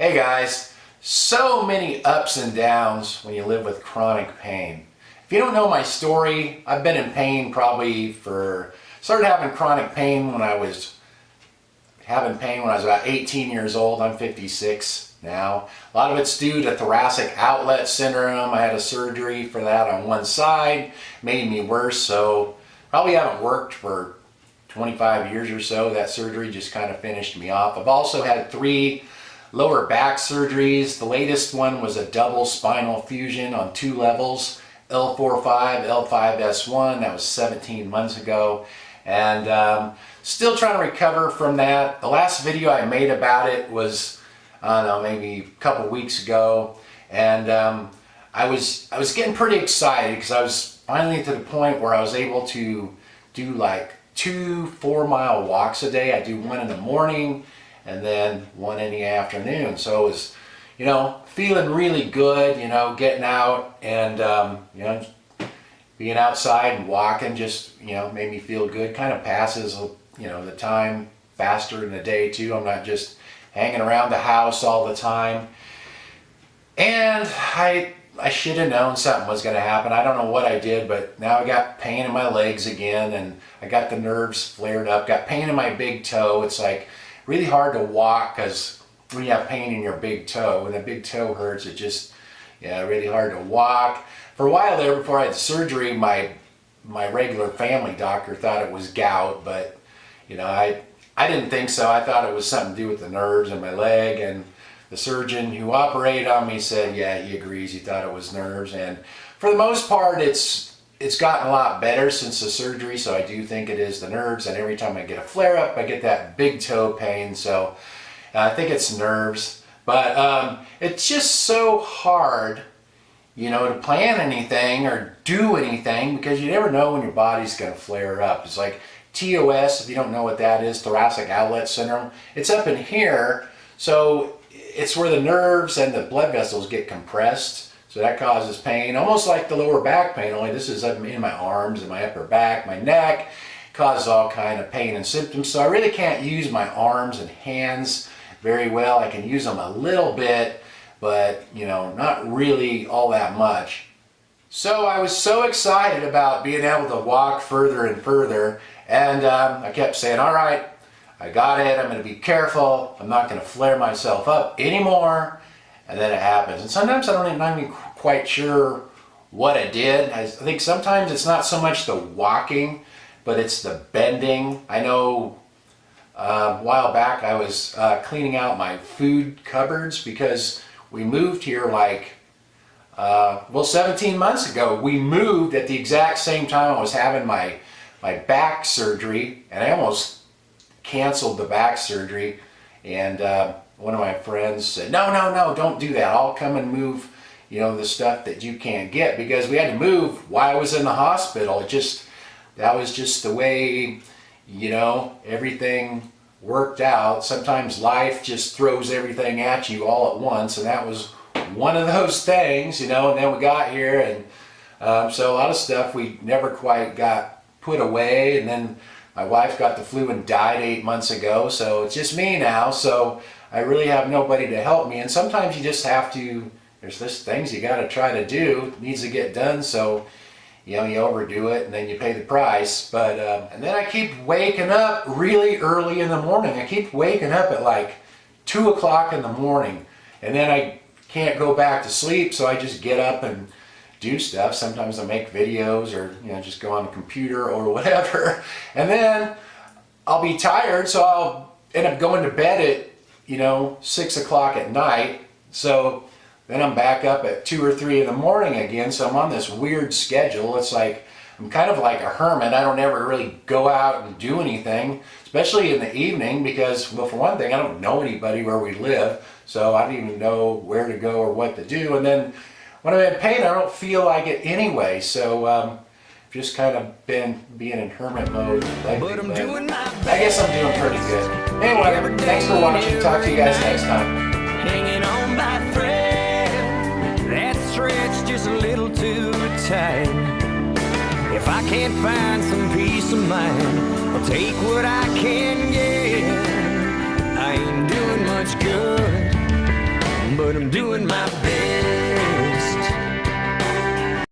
Hey guys, so many ups and downs when you live with chronic pain. If you don't know my story, I've been in pain started having chronic pain when I was about 18 years old. I'm 56 now. A lot of it's due to thoracic outlet syndrome. I had a surgery for that on one side, made me worse, so probably haven't worked for 25 years or so. That surgery just kind of finished me off. I've also had 3 lower back surgeries. The latest one was a double spinal fusion on 2 levels, L4-5, L5-S1. That was 17 months ago. And still trying to recover from that. The last video I made about it was, I don't know, maybe a couple weeks ago. And I was getting pretty excited because I was finally to the point where I was able to do like 2 4-mile walks a day. I do one in the morning and then one in the afternoon. So it was, feeling really good, getting out and, being outside and walking just, made me feel good. Kind of passes, the time faster in the day too. I'm not just hanging around the house all the time. And I should have known something was going to happen. I don't know what I did, but now I got pain in my legs again, and I got the nerves flared up. Got pain in my big toe. It's like really hard to walk because when you have pain in your big toe, when the big toe hurts, it just, really hard to walk. For a while there, before I had surgery, my regular family doctor thought it was gout, but I didn't think so. I thought it was something to do with the nerves in my leg, and the surgeon who operated on me said, yeah, he agrees. He thought it was nerves, and for the most part, it's gotten a lot better since the surgery. So I do think it is the nerves, and every time I get a flare-up, I get that big toe pain. So I think it's nerves, but it's just so hard, to plan anything or do anything because you never know when your body's going to flare up. It's like TOS, if you don't know what that is, thoracic outlet syndrome. It's up in here, so it's where the nerves and the blood vessels get compressed, so that causes pain, almost like the lower back pain, only this is up in my arms and my upper back, my neck. Causes all kind of pain and symptoms, so I really can't use my arms and hands very well. I can use them a little bit, but not really all that much. So I was so excited about being able to walk further and further, and I kept saying, all right, I got it, I'm going to be careful, I'm not going to flare myself up anymore. And then it happens. And sometimes I'm not even quite sure what I did. I think sometimes it's not so much the walking, but it's the bending. I know a while back I was cleaning out my food cupboards because we moved here 17 months ago. We moved at the exact same time I was having my back surgery, and I almost canceled the back surgery. And one of my friends said, no, don't do that. I'll come and move, the stuff that you can't get, because we had to move while I was in the hospital. That was just the way, everything worked out. Sometimes life just throws everything at you all at once, and that was one of those things, and then we got here, and so a lot of stuff we never quite got put away, and then my wife got the flu and died 8 months ago, so it's just me now, so I really have nobody to help me. And sometimes you just have to, there's just things you got to try to do, it needs to get done, so you overdo it and then you pay the price. But and then I keep waking up really early in the morning. I keep waking up at like 2 o'clock in the morning, and then I can't go back to sleep, so I just get up and do stuff. Sometimes I make videos, or just go on the computer or whatever, and then I'll be tired, so I'll end up going to bed at 6 o'clock at night. So then I'm back up at 2 or 3 in the morning again, so I'm on this weird schedule. It's like I'm kind of like a hermit. I don't ever really go out and do anything, especially in the evening, because, well, for one thing, I don't know anybody where we live, so I don't even know where to go or what to do. And then when I'm in pain, I don't feel like it anyway, so just kind of been being in hermit mode lately, but I guess I'm doing pretty good. Anyway, thanks for watching. Talk to you guys next time. Hanging on by thread, that stretch just a little too tight. If I can't find some peace of mind, I'll take what I can get. I ain't doing much good. but I'm doing my best.